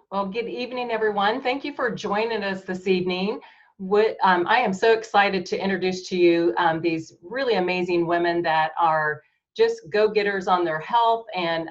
Well, good evening, everyone. Thank you for joining us this evening. I am so excited to introduce to you these really amazing women that are just go-getters on their health, and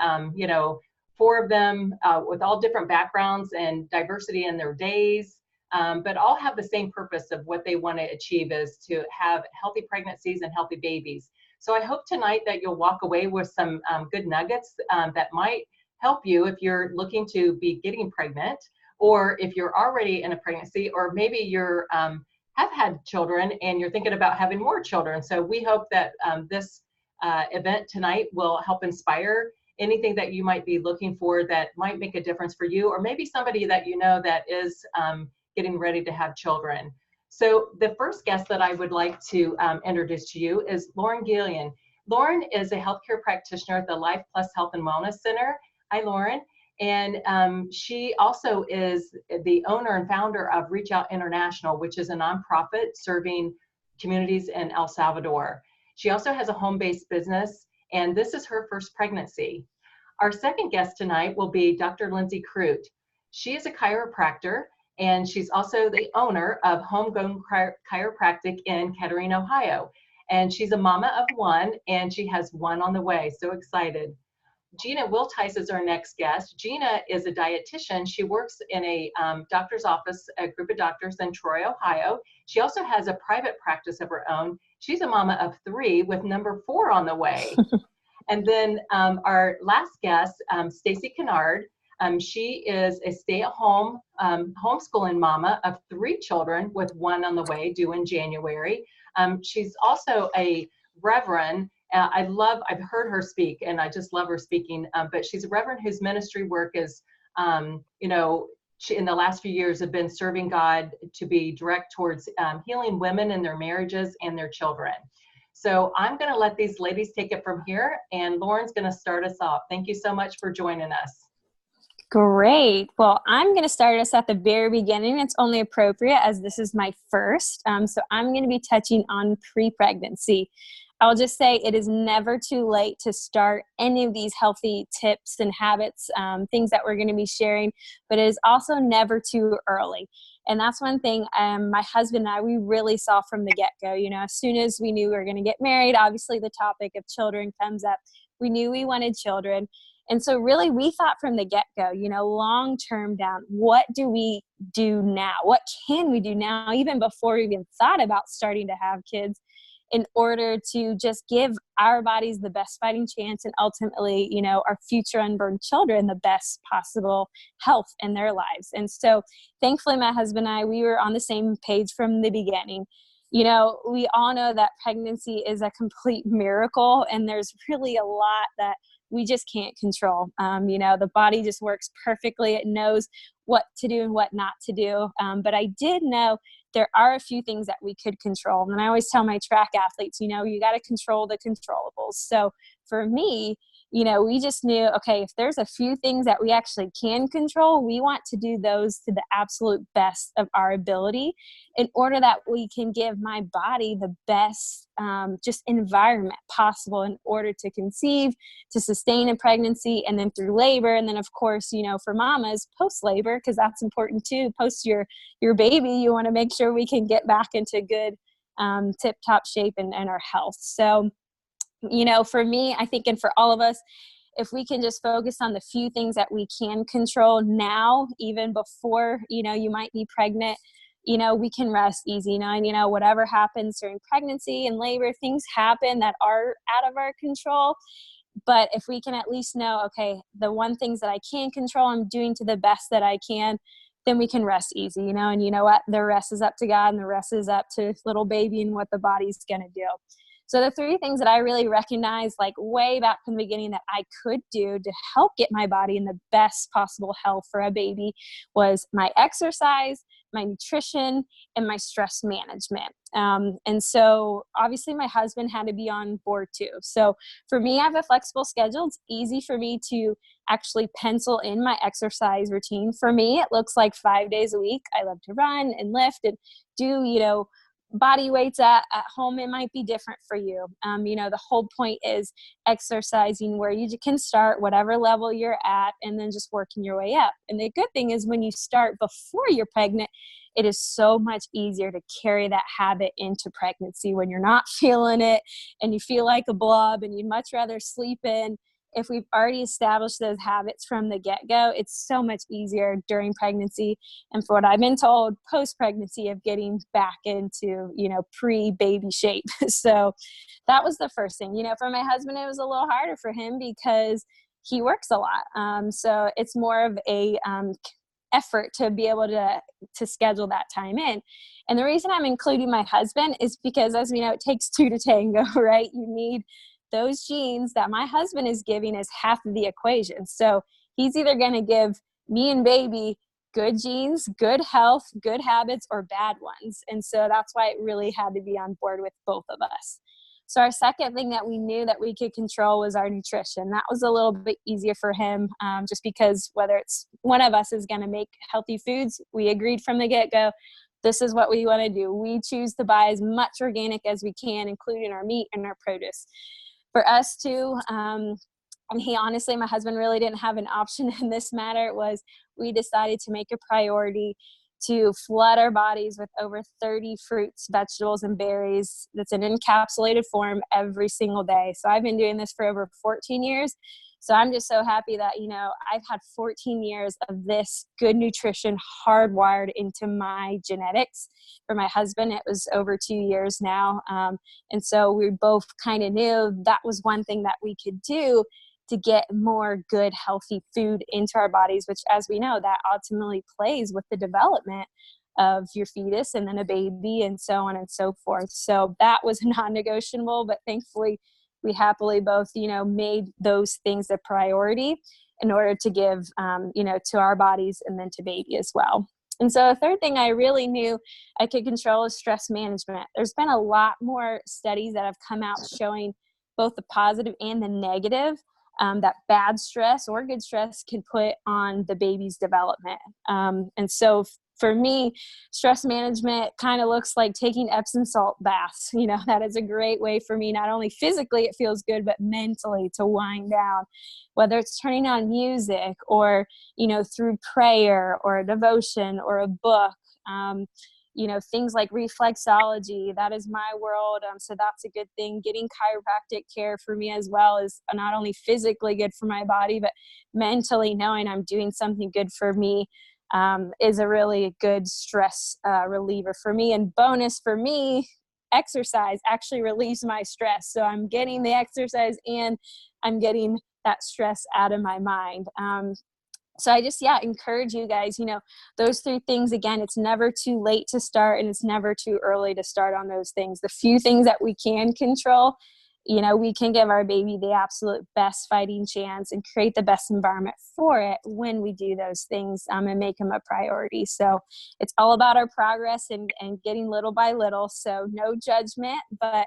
four of them with all different backgrounds and diversity in their days, but all have the same purpose of what they want to achieve, is to have healthy pregnancies and healthy babies. So I hope tonight that you'll walk away with some good nuggets that might help you if you're looking to be getting pregnant, or if you're already in a pregnancy, or maybe you're have had children and you're thinking about having more children. So we hope that this event tonight will help inspire anything that you might be looking for that might make a difference for you, or maybe somebody that you know that is getting ready to have children. So the first guest that I would like to introduce to you is Lauren Gillian. Lauren is a healthcare practitioner at the Life Plus Health and Wellness Center. Hi, Lauren. And she also is the owner and founder of Reach Out International, which is a nonprofit serving communities in El Salvador. She also has a home-based business, and this is her first pregnancy. Our second guest tonight will be Dr. Lindsay Crute. She is a chiropractor, and she's also the owner of Homegrown Chiropractic in Kettering, Ohio. And she's a mama of one, and she has one on the way. So excited. Gina Wiltice is our next guest. Gina is a dietitian. She works in a doctor's office, a group of doctors in Troy, Ohio. She also has a private practice of her own. She's a mama of three with number 4 on the way. And then our last guest, Stacy Kennard. She is a stay-at-home homeschooling mama of 3 children with one on the way, due in January. She's also a reverend. I've heard her speak, and I just love her speaking, but she's a reverend whose ministry work is, she, in the last few years, have been serving God to be direct towards healing women in their marriages and their children. So I'm going to let these ladies take it from here, and Lauren's going to start us off. Thank you so much for joining us. Great. Well, I'm going to start us at the very beginning. It's only appropriate as this is my first. So I'm going to be touching on pre-pregnancy. I'll just say it is never too late to start any of these healthy tips and habits, things that we're going to be sharing, but it is also never too early. And that's one thing my husband and I, we really saw from the get-go. As soon as we knew we were going to get married, obviously the topic of children comes up. We knew we wanted children. And so really we thought from the get-go, long-term down, what do we do now? What can we do now, even before we even thought about starting to have kids, in order to just give our bodies the best fighting chance, and ultimately, our future unborn children the best possible health in their lives. And so thankfully, my husband and I, we were on the same page from the beginning. We all know that pregnancy is a complete miracle, and there's really a lot that we just can't control. The body just works perfectly. It knows what to do and what not to do. But I did know there are a few things that we could control. And I always tell my track athletes, you got to control the controllables. So for me, we just knew, okay, if there's a few things that we actually can control, we want to do those to the absolute best of our ability in order that we can give my body the best just environment possible in order to conceive, to sustain a pregnancy, and then through labor. And then of course, for mamas post-labor, because that's important too, post your baby, you want to make sure we can get back into good tip-top shape and our health. So for me, I think, and for all of us, if we can just focus on the few things that we can control now, even before, you might be pregnant, we can rest easy, and whatever happens during pregnancy and labor, things happen that are out of our control. But if we can at least know, okay, the one things that I can control, I'm doing to the best that I can, then we can rest easy, and you know what, the rest is up to God, and the rest is up to little baby and what the body's going to do. So the 3 things that I really recognized, like way back from the beginning, that I could do to help get my body in the best possible health for a baby was my exercise, my nutrition, and my stress management. And so obviously my husband had to be on board too. So for me, I have a flexible schedule. It's easy for me to actually pencil in my exercise routine. For me, it looks like 5 days a week. I love to run and lift and do, body weights at home, it might be different for you. The whole point is exercising where you can start, whatever level you're at, and then just working your way up. And the good thing is when you start before you're pregnant, it is so much easier to carry that habit into pregnancy when you're not feeling it and you feel like a blob and you'd much rather sleep in. If we've already established those habits from the get-go, it's so much easier during pregnancy. And for what I've been told, post-pregnancy of getting back into, pre-baby shape. So that was the first thing. For my husband, it was a little harder for him because he works a lot. So it's more of a effort to be able to schedule that time in. And the reason I'm including my husband is because, as we know, it takes two to tango, right? You need those genes that my husband is giving is half of the equation. So he's either going to give me and baby good genes, good health, good habits, or bad ones. And so that's why it really had to be on board with both of us. So our second thing that we knew that we could control was our nutrition. That was a little bit easier for him, just because whether it's one of us is going to make healthy foods, we agreed from the get-go, this is what we want to do. We choose to buy as much organic as we can, including our meat and our produce. For us too, and my husband really didn't have an option in this matter, we decided to make a priority to flood our bodies with over 30 fruits, vegetables, and berries that's in encapsulated form every single day. So I've been doing this for over 14 years. So I'm just so happy that, I've had 14 years of this good nutrition hardwired into my genetics. For my husband, it was over 2 years now. And so we both kind of knew that was one thing that we could do to get more good, healthy food into our bodies, which, as we know, that ultimately plays with the development of your fetus and then a baby and so on and so forth. So that was non-negotiable, but thankfully we happily both, made those things a priority in order to give, to our bodies and then to baby as well. And so a third thing I really knew I could control is stress management. There's been a lot more studies that have come out showing both the positive and the negative that bad stress or good stress can put on the baby's development. And so for me, stress management kind of looks like taking Epsom salt baths. That is a great way for me, not only physically it feels good, but mentally to wind down, whether it's turning on music or, through prayer or a devotion or a book. Things like reflexology, that is my world. So that's a good thing. Getting chiropractic care for me as well is not only physically good for my body, but mentally knowing I'm doing something good for me is a really good stress reliever for me. And bonus for me, exercise actually relieves my stress. So I'm getting the exercise and I'm getting that stress out of my mind. So I just, encourage you guys, those three things, again, it's never too late to start and it's never too early to start on those things. The few things that we can control, we can give our baby the absolute best fighting chance and create the best environment for it when we do those things and make them a priority. So it's all about our progress and getting little by little. So no judgment, but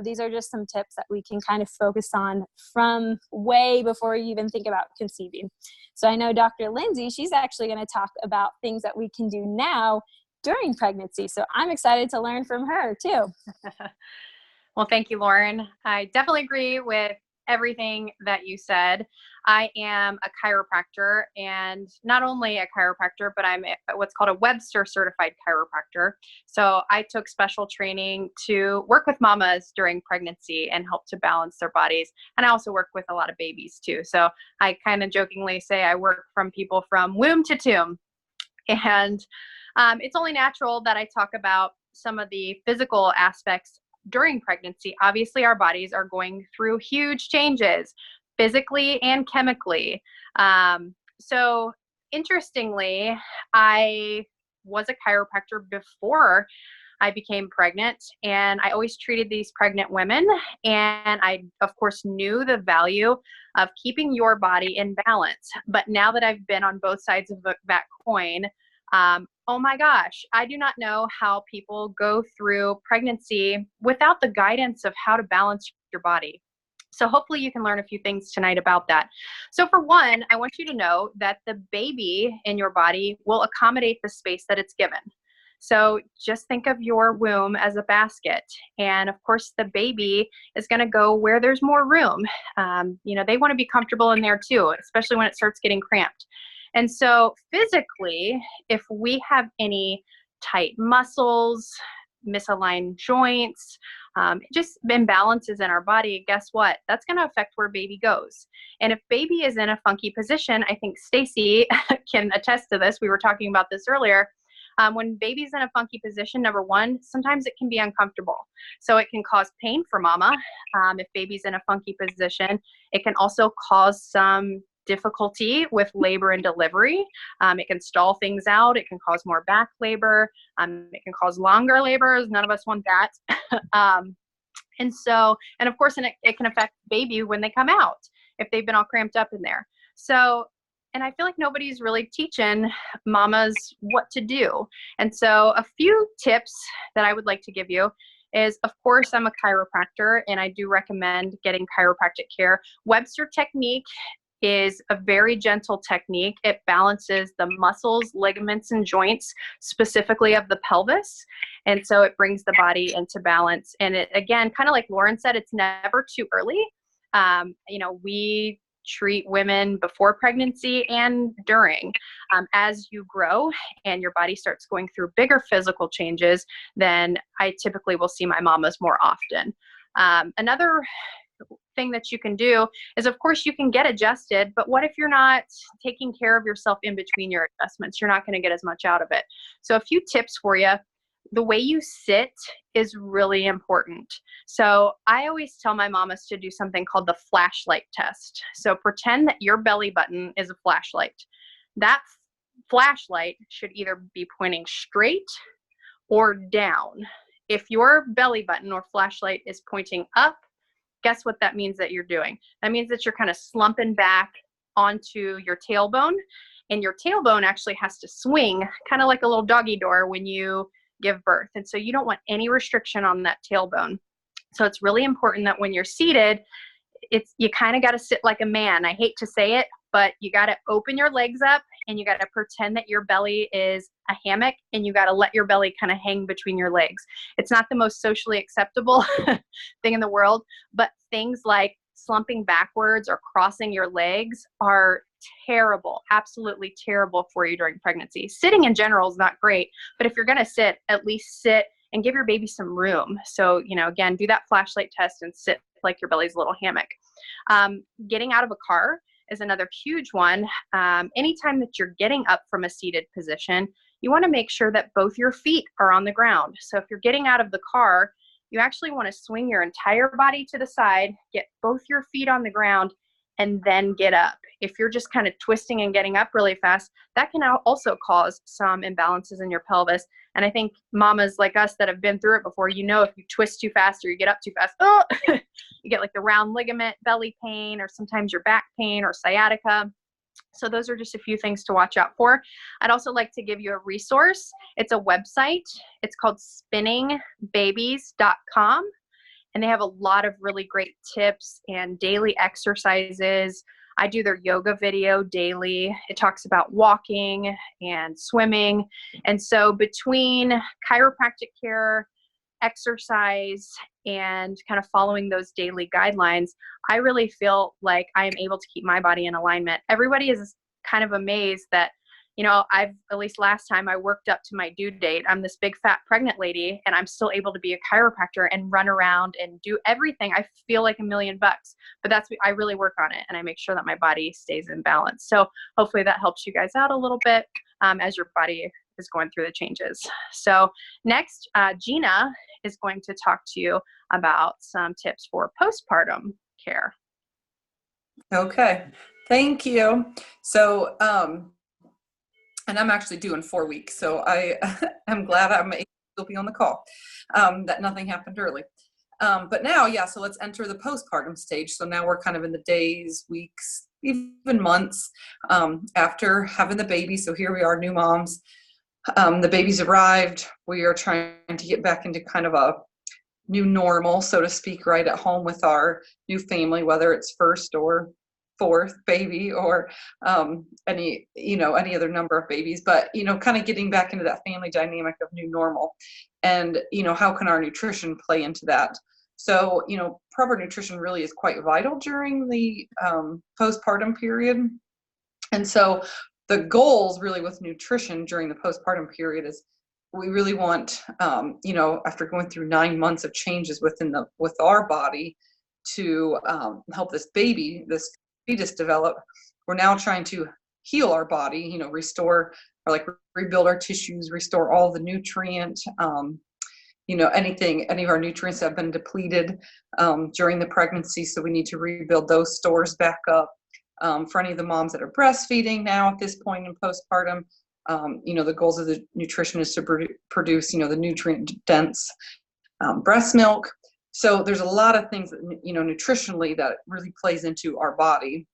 these are just some tips that we can kind of focus on from way before you even think about conceiving. So I know Dr. Lindsay, she's actually going to talk about things that we can do now during pregnancy. So I'm excited to learn from her too. Well, thank you, Lauren. I definitely agree with everything that you said. I am a chiropractor, and not only a chiropractor, but I'm what's called a Webster certified chiropractor. So I took special training to work with mamas during pregnancy and help to balance their bodies. And I also work with a lot of babies too. So I kind of jokingly say I work from people from womb to tomb. And it's only natural that I talk about some of the physical aspects during pregnancy. Obviously, our bodies are going through huge changes physically and chemically. So interestingly, I was a chiropractor before I became pregnant, and I always treated these pregnant women. And I, of course, knew the value of keeping your body in balance. But now that I've been on both sides of that coin, oh my gosh, I do not know how people go through pregnancy without the guidance of how to balance your body. So hopefully you can learn a few things tonight about that. So for one, I want you to know that the baby in your body will accommodate the space that it's given. So just think of your womb as a basket. And of course, the baby is going to go where there's more room. They want to be comfortable in there too, especially when it starts getting cramped. And so physically, if we have any tight muscles, misaligned joints, just imbalances in our body, guess what? That's going to affect where baby goes. And if baby is in a funky position, I think Stacy can attest to this. We were talking about this earlier. When baby's in a funky position, number one, sometimes it can be uncomfortable. So it can cause pain for mama. If baby's in a funky position, it can also cause some difficulty with labor and delivery. It can stall things out. It can cause more back labor. It can cause longer labors. None of us want that. And of course, it can affect baby when they come out, if they've been all cramped up in there. So, and I feel like nobody's really teaching mamas what to do. And so a few tips that I would like to give you is, of course, I'm a chiropractor and I do recommend getting chiropractic care. Webster technique is a very gentle technique. It balances the muscles, ligaments, and joints, specifically of the pelvis. And so it brings the body into balance. And it, again, kind of like Lauren said, it's never too early. We treat women before pregnancy and during. As you grow and your body starts going through bigger physical changes, then I typically will see my mamas more often. Another thing that you can do is, of course, you can get adjusted, but what if you're not taking care of yourself in between your adjustments? You're not going to get as much out of it. So a few tips for you. The way you sit is really important. So I always tell my mamas to do something called the flashlight test. So pretend that your belly button is a flashlight. That flashlight should either be pointing straight or down. If your belly button or flashlight is pointing up, guess what that means that you're doing? That means that you're kind of slumping back onto your tailbone, and your tailbone actually has to swing kind of like a little doggy door when you give birth. And so you don't want any restriction on that tailbone. So it's really important that when you're seated, you kind of got to sit like a man. I hate to say it, but you got to open your legs up and you got to pretend that your belly is a hammock, and you got to let your belly kind of hang between your legs. It's not the most socially acceptable thing in the world, but things like slumping backwards or crossing your legs are terrible, absolutely terrible for you during pregnancy. Sitting in general is not great, but if you're going to sit, at least sit and give your baby some room. So, again, do that flashlight test and sit like your belly's a little hammock. Getting out of a car is another huge one. Anytime that you're getting up from a seated position, you want to make sure that both your feet are on the ground. So if you're getting out of the car, you actually want to swing your entire body to the side, get both your feet on the ground, and then get up. If you're just kind of twisting and getting up really fast, that can also cause some imbalances in your pelvis. And I think mamas like us that have been through it before, if you twist too fast or you get up too fast, you get like the round ligament, belly pain, or sometimes your back pain or sciatica. So those are just a few things to watch out for. I'd also like to give you a resource. It's a website. It's called spinningbabies.com. And they have a lot of really great tips and daily exercises. I do their yoga video daily. It talks about walking and swimming. And so between chiropractic care, exercise, and kind of following those daily guidelines, I really feel like I am able to keep my body in alignment. Everybody is kind of amazed that, at least last time I worked up to my due date. I'm this big fat pregnant lady and I'm still able to be a chiropractor and run around and do everything. I feel like $1,000,000, but I really work on it and I make sure that my body stays in balance. So hopefully that helps you guys out a little bit as your body is going through the changes. So next, Gina is going to talk to you about some tips for postpartum care. Okay, thank you. So, and I'm actually due in 4 weeks, so I'm glad I'm able to be on the call, that nothing happened early. But now, so let's enter the postpartum stage. So now we're kind of in the days, weeks, even months after having the baby. So here we are, new moms. The baby's arrived. We are trying to get back into kind of a new normal, so to speak, right at home with our new family, whether it's first or fourth baby or any other number of babies, but kind of getting back into that family dynamic of new normal, and how can our nutrition play into that. So proper nutrition really is quite vital during the postpartum period. And so the goals really with nutrition during the postpartum period is we really want after going through 9 months of changes with our body to help this fetus develop. We're now trying to heal our body, restore or like rebuild our tissues, restore all the nutrient, any of our nutrients have been depleted during the pregnancy. So we need to rebuild those stores back up. For any of the moms that are breastfeeding now at this point in postpartum, the goals of the nutrition is to produce, the nutrient dense breast milk. So there's a lot of things that, nutritionally that really plays into our body.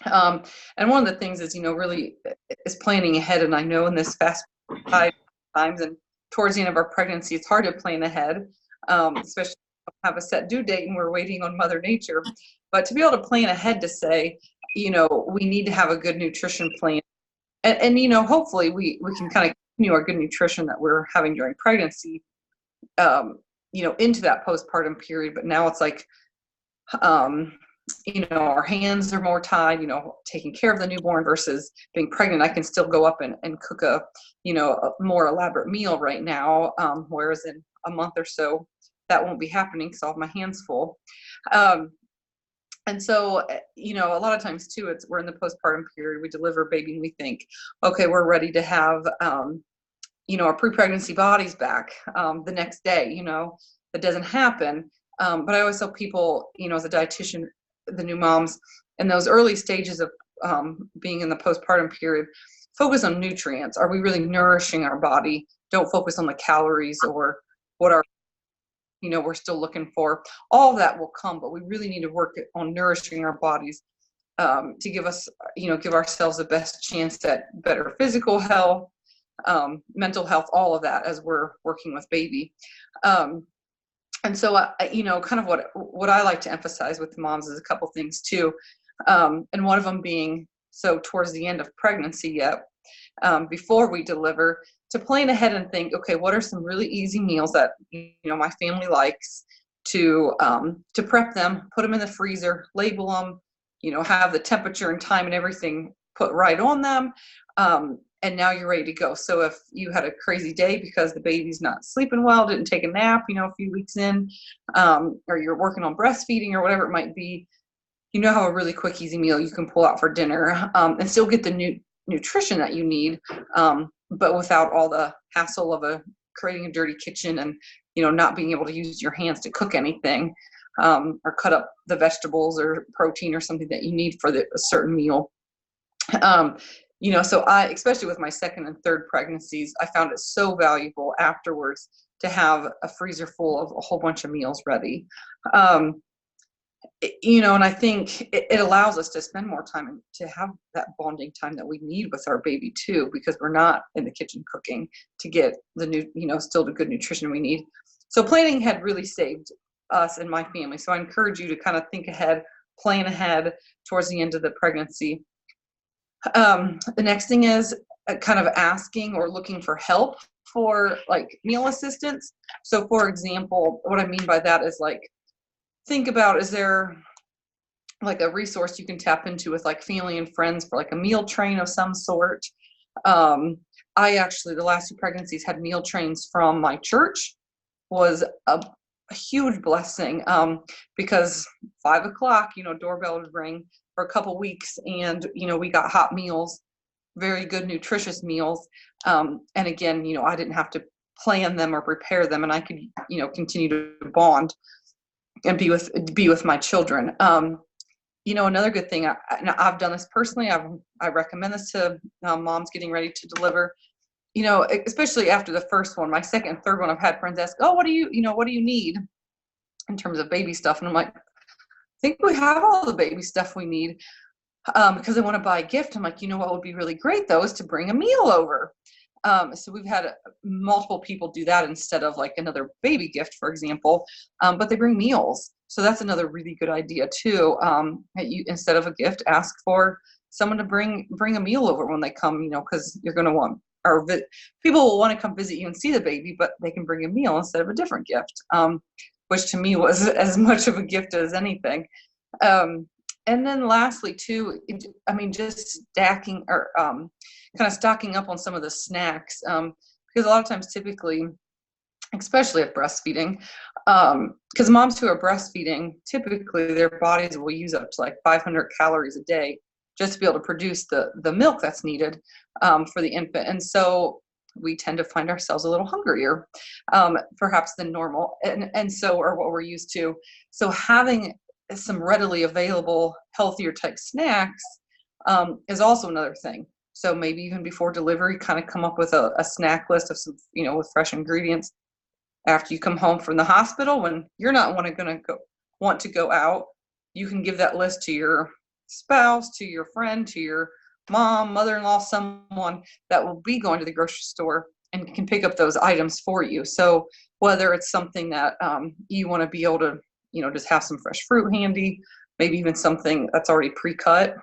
And one of the things is, really is planning ahead. And I know in this fast times and towards the end of our pregnancy, it's hard to plan ahead, especially have a set due date and we're waiting on Mother Nature. But to be able to plan ahead to say, we need to have a good nutrition plan. And hopefully we can kind of continue our good nutrition that we're having during pregnancy, into that postpartum period. But now it's like, our hands are more tied, taking care of the newborn versus being pregnant. I can still go up and cook a more elaborate meal right now. Whereas in a month or so, that won't be happening because I'll have my hands full. And so, a lot of times too, we're in the postpartum period, we deliver a baby and we think, okay, we're ready to have, our pre-pregnancy bodies back the next day. That doesn't happen. But I always tell people, as a dietitian, the new moms in those early stages of being in the postpartum period, focus on nutrients. Are we really nourishing our body? Don't focus on the calories or what our we're still looking for. All of that will come, but we really need to work on nourishing our bodies to give us, give ourselves the best chance at better physical health, mental health, all of that as we're working with baby. And so, kind of what I like to emphasize with the moms is a couple things too. And one of them being, so towards the end of pregnancy yet, before we deliver, to plan ahead and think, okay, what are some really easy meals that, my family likes to prep them, put them in the freezer, label them, have the temperature and time and everything put right on them. And now you're ready to go. So if you had a crazy day because the baby's not sleeping well, didn't take a nap, a few weeks in, or you're working on breastfeeding or whatever it might be, have a really quick, easy meal you can pull out for dinner and still get the nutrition that you need, but without all the hassle of creating a dirty kitchen and, not being able to use your hands to cook anything or cut up the vegetables or protein or something that you need for a certain meal. So I, especially with my second and third pregnancies, I found it so valuable afterwards to have a freezer full of a whole bunch of meals ready. And I think it allows us to spend more time and to have that bonding time that we need with our baby too, because we're not in the kitchen cooking to get the still the good nutrition we need. So planning ahead really saved us and my family. So I encourage you to kind of think ahead, plan ahead towards the end of the pregnancy. The next thing is kind of asking or looking for help for like meal assistance. So for example, what I mean by that is like, think about, is there like a resource you can tap into with like family and friends for like a meal train of some sort? I actually, the last 2 pregnancies had meal trains from my church. Was a huge blessing because 5 o'clock, doorbell would ring for a couple weeks and, we got hot meals, very good nutritious meals. And again, I didn't have to plan them or prepare them, and I could, continue to bond and be with my children. Another good thing, I've done this personally. I recommend this to moms getting ready to deliver. Especially after the first one, my second and third one, I've had friends ask, "Oh, what do you need in terms of baby stuff?" And I'm like, "I think we have all the baby stuff we need," because I want to buy a gift. I'm like, what would be really great though is to bring a meal over. So we've had multiple people do that instead of like another baby gift, for example. But they bring meals. So that's another really good idea too. That you, instead of a gift, ask for someone to bring a meal over when they come, you know, because you're going to want, or people will want to come visit you and see the baby, but they can bring a meal instead of a different gift, which to me was as much of a gift as anything. And then lastly too, I mean, just stacking or kind of stocking up on some of the snacks, because a lot of times typically, especially at breastfeeding, because moms who are breastfeeding, typically their bodies will use up to like 500 calories a day just to be able to produce the milk that's needed for the infant. And so we tend to find ourselves a little hungrier, perhaps than normal, and so, or what we're used to. So having some readily available, healthier type snacks is also another thing. So maybe even before delivery, kind of come up with a snack list of some, you know, with fresh ingredients. After you come home from the hospital, when you're not want to go out, you can give that list to your spouse, to your friend, to your mom, mother-in-law, someone that will be going to the grocery store and can pick up those items for you. So whether it's something that you want to be able to, you know, just have some fresh fruit handy, maybe even something that's already pre-cut.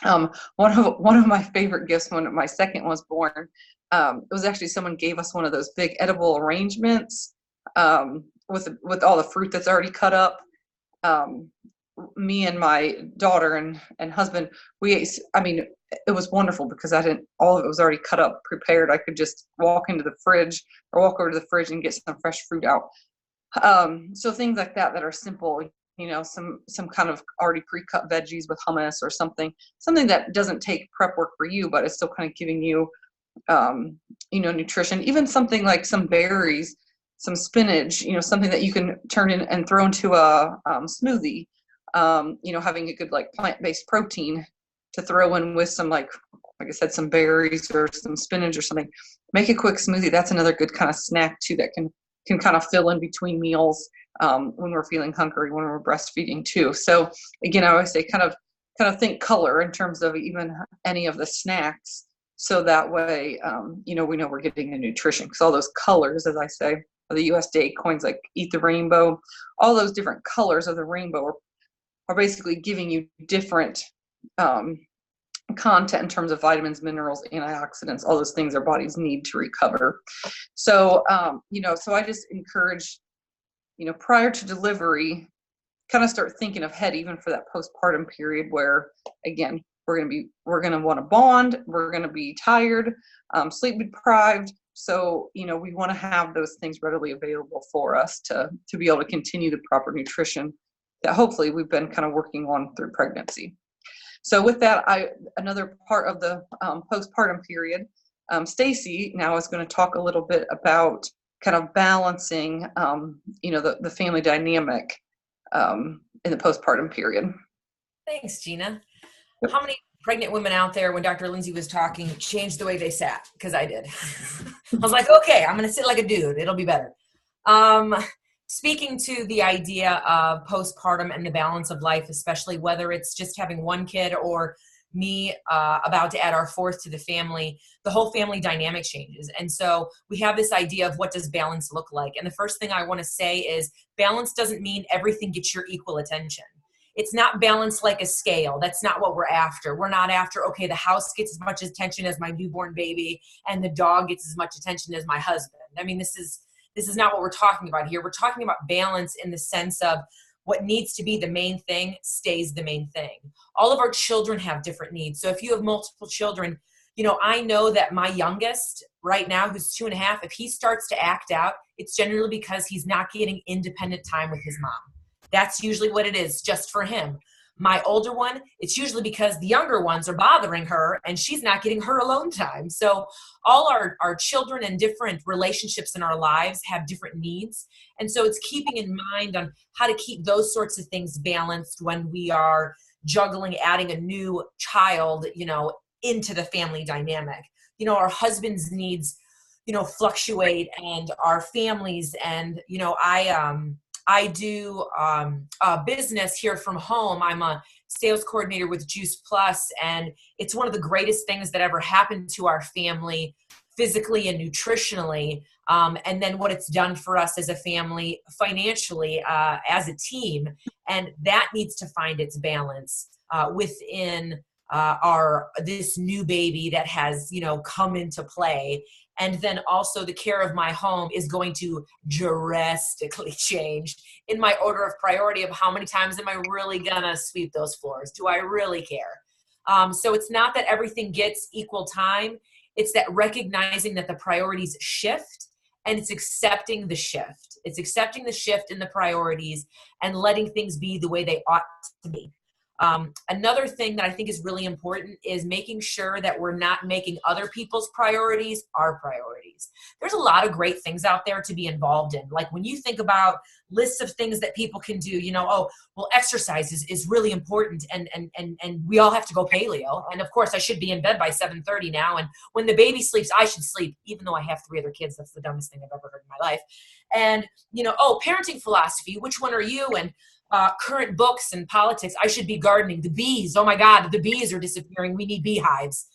One of my favorite gifts when my second was born, it was actually someone gave us one of those big edible arrangements with all the fruit that's already cut up. Me and my daughter and husband, we ate, I mean, it was wonderful because all of it was already cut up, prepared. I could just walk into the fridge or walk over to the fridge and get some fresh fruit out. So things like that are simple, you know, some kind of already pre-cut veggies with hummus or something that doesn't take prep work for you, but it's still kind of giving you, you know, nutrition. Even something like some berries, some spinach, you know, something that you can turn in and throw into a smoothie. You know, having a good like plant-based protein to throw in with some like I said, some berries or some spinach or something. Make a quick smoothie. That's another good kind of snack too that can kind of fill in between meals when we're feeling hungry, when we're breastfeeding too. So again, I always say kind of think color in terms of even any of the snacks. So that way, you know, we know we're getting the nutrition, because all those colors, as I say, the USDA coins like Eat the Rainbow, all those different colors of the rainbow are basically giving you different content in terms of vitamins, minerals, antioxidants, all those things our bodies need to recover. So, you know, so I just encourage, you know, prior to delivery, kind of start thinking ahead, even for that postpartum period where, again, we're going to want to bond, we're going to be tired, sleep deprived. So, you know, we want to have those things readily available for us to be able to continue the proper nutrition that hopefully we've been kind of working on through pregnancy. So with that, another part of the postpartum period, Stacy now is going to talk a little bit about kind of balancing, you know, the family dynamic in the postpartum period. Thanks, Gina. How many pregnant women out there, when Dr. Lindsay was talking, changed the way they sat? Because I did. I was like, okay, I'm going to sit like a dude. It'll be better. Speaking to the idea of postpartum and the balance of life, especially whether it's just having one kid or me about to add our fourth to the family, the whole family dynamic changes. And so we have this idea of what does balance look like. And the first thing I want to say is balance doesn't mean everything gets your equal attention. It's not balanced like a scale. That's not what we're after. We're not after, okay, the house gets as much attention as my newborn baby and the dog gets as much attention as my husband. I mean, this is not what we're talking about here. We're talking about balance in the sense of what needs to be the main thing stays the main thing. All of our children have different needs. So if you have multiple children, you know, I know that my youngest right now, who's 2.5, if he starts to act out, it's generally because he's not getting independent time with his mom. That's usually what it is, just for him. My older one, it's usually because the younger ones are bothering her and she's not getting her alone time. So all our children and different relationships in our lives have different needs. And so it's keeping in mind on how to keep those sorts of things balanced when we are juggling, adding a new child, you know, into the family dynamic. You know, our husband's needs, you know, fluctuate, and our families, and, you know, I do a business here from home. I'm a sales coordinator with Juice Plus, and it's one of the greatest things that ever happened to our family physically and nutritionally, and then what it's done for us as a family, financially, as a team. And that needs to find its balance within this new baby that has, come into play. And then also the care of my home is going to drastically change in my order of priority of how many times am I really gonna sweep those floors? Do I really care? So it's not that everything gets equal time. It's that recognizing that the priorities shift, and it's accepting the shift. It's accepting the shift in the priorities and letting things be the way they ought to be. Another thing that I think is really important is making sure that we're not making other people's priorities our priorities. There's a lot of great things out there to be involved in. Like when you think about lists of things that people can do, exercise is really important, and we all have to go paleo. And of course I should be in bed by 7:30 now. And when the baby sleeps, I should sleep, even though I have 3 other kids. That's the dumbest thing I've ever heard in my life. And, parenting philosophy, which one are you? And current books and politics. I should be gardening. The bees, oh my God, the bees are disappearing. We need beehives.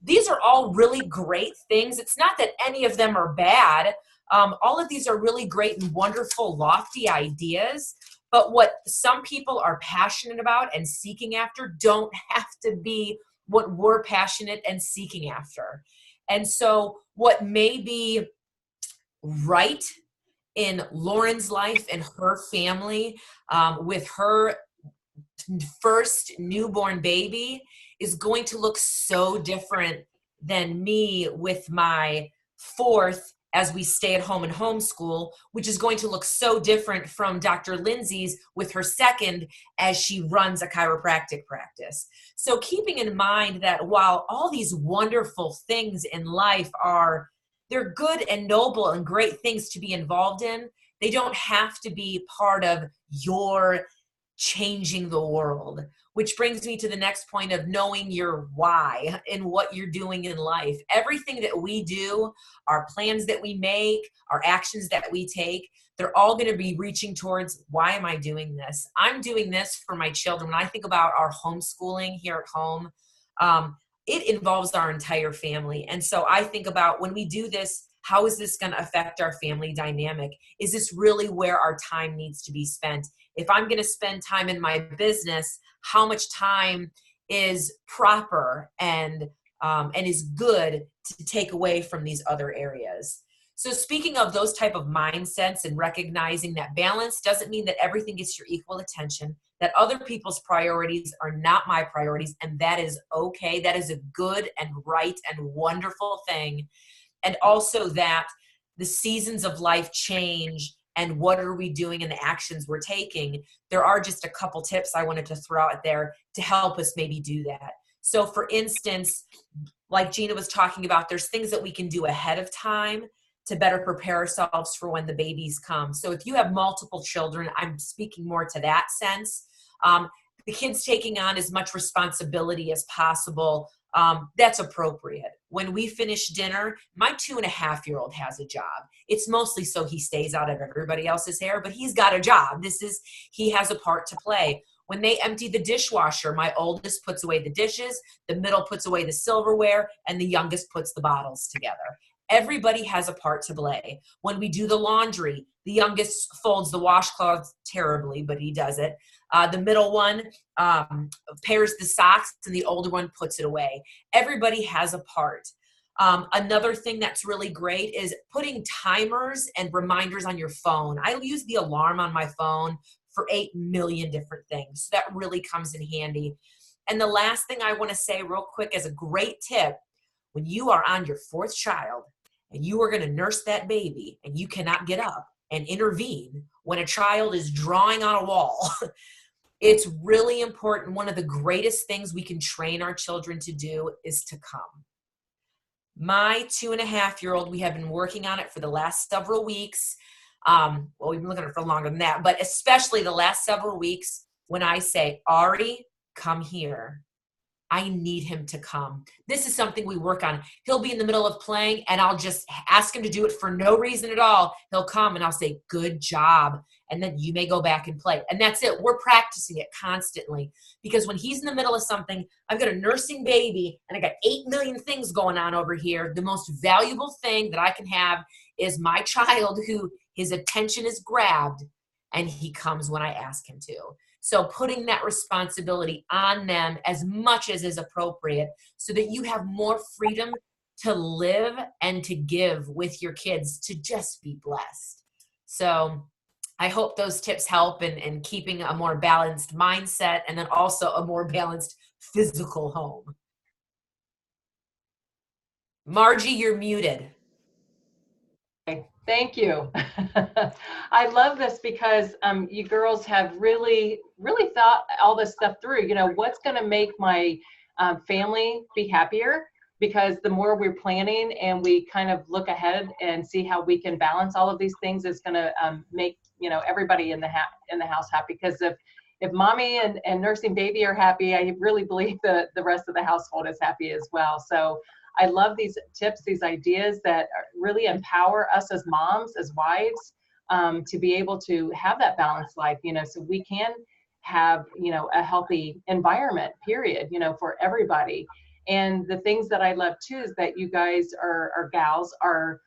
These are all really great things. It's not that any of them are bad. All of these are really great and wonderful, lofty ideas. But what some people are passionate about and seeking after don't have to be what we're passionate and seeking after. And so what may be right in Lauren's life and her family, with her first newborn baby, is going to look so different than me with my 4th as we stay at home and homeschool, which is going to look so different from Dr. Lindsay's with her 2nd as she runs a chiropractic practice. So keeping in mind that while all these wonderful things in life they're good and noble and great things to be involved in, they don't have to be part of your changing the world. Which brings me to the next point of knowing your why and what you're doing in life. Everything that we do, our plans that we make, our actions that we take, they're all going to be reaching towards, why am I doing this? I'm doing this for my children. When I think about our homeschooling here at home, it involves our entire family. And so I think about, when we do this, how is this going to affect our family dynamic? Is this really where our time needs to be spent? If I'm going to spend time in my business, how much time is proper and is good to take away from these other areas? So speaking of those type of mindsets and recognizing that balance doesn't mean that everything gets your equal attention, that other people's priorities are not my priorities, and that is okay. That is a good and right and wonderful thing. And also that the seasons of life change, and what are we doing and the actions we're taking. There are just a couple tips I wanted to throw out there to help us maybe do that. So for instance, like Gina was talking about, there's things that we can do ahead of time to better prepare ourselves for when the babies come. So if you have multiple children, I'm speaking more to that sense. The kids taking on as much responsibility as possible, that's appropriate. When we finish dinner, my 2.5-year-old has a job. It's mostly so he stays out of everybody else's hair, but he's got a job. He has a part to play. When they empty the dishwasher, my oldest puts away the dishes, the middle puts away the silverware, and the youngest puts the bottles together. Everybody has a part to play. When we do the laundry, the youngest folds the washcloths terribly, but he does it. The middle one pairs the socks, and the older one puts it away. Everybody has a part. Another thing that's really great is putting timers and reminders on your phone. I use the alarm on my phone for 8 million different things. So that really comes in handy. And the last thing I want to say real quick as a great tip, when you are on your 4th child and you are going to nurse that baby and you cannot get up and intervene when a child is drawing on a wall, it's really important. One of the greatest things we can train our children to do is to come. My 2.5-year-old, we have been working on it for the last several weeks. Well, we've been looking at it for longer than that, but especially the last several weeks, when I say, Ari, come here. I need him to come. This is something we work on. He'll be in the middle of playing and I'll just ask him to do it for no reason at all. He'll come and I'll say, good job. And then you may go back and play. And that's it. We're practicing it constantly, because when he's in the middle of something, I've got a nursing baby and I got 8 million things going on over here. The most valuable thing that I can have is my child who his attention is grabbed and he comes when I ask him to. So putting that responsibility on them as much as is appropriate so that you have more freedom to live and to give with your kids, to just be blessed. So I hope those tips help in keeping a more balanced mindset and then also a more balanced physical home. Margie, you're muted. Thank you. I love this because you girls have really thought all this stuff through. You know, what's going to make my family be happier? Because the more we're planning and we kind of look ahead and see how we can balance all of these things, is going to make, you know, everybody in the house happy. Because if mommy and nursing baby are happy, I really believe the rest of the household is happy as well. So I love these tips, these ideas that really empower us as moms, as wives, to be able to have that balanced life, you know, so we can have, you know, a healthy environment, period, you know, for everybody. And the things that I love too is that you guys are gals are,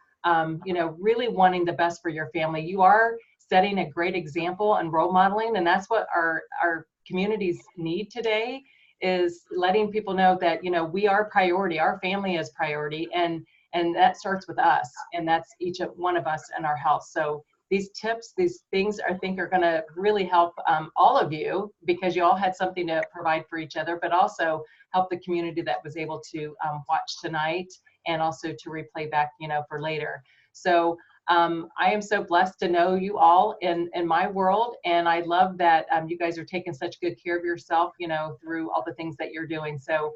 you know, really wanting the best for your family. You are setting a great example and role modeling, and that's what our communities need today, is letting people know that, you know, we are priority, our family is priority, and that starts with us, and that's each one of us and our health. So these tips, these things, I think are going to really help all of you, because you all had something to provide for each other, but also help the community that was able to watch tonight and also to replay back, you know, for later. So I am so blessed to know you all in my world, and I love that you guys are taking such good care of yourself, you know, through all the things that you're doing. So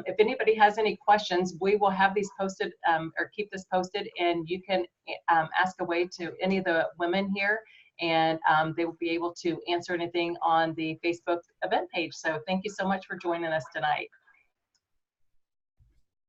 if anybody has any questions, we will have these posted or keep this posted, and you can ask away to any of the women here, and they will be able to answer anything on the Facebook event page. So thank you so much for joining us tonight.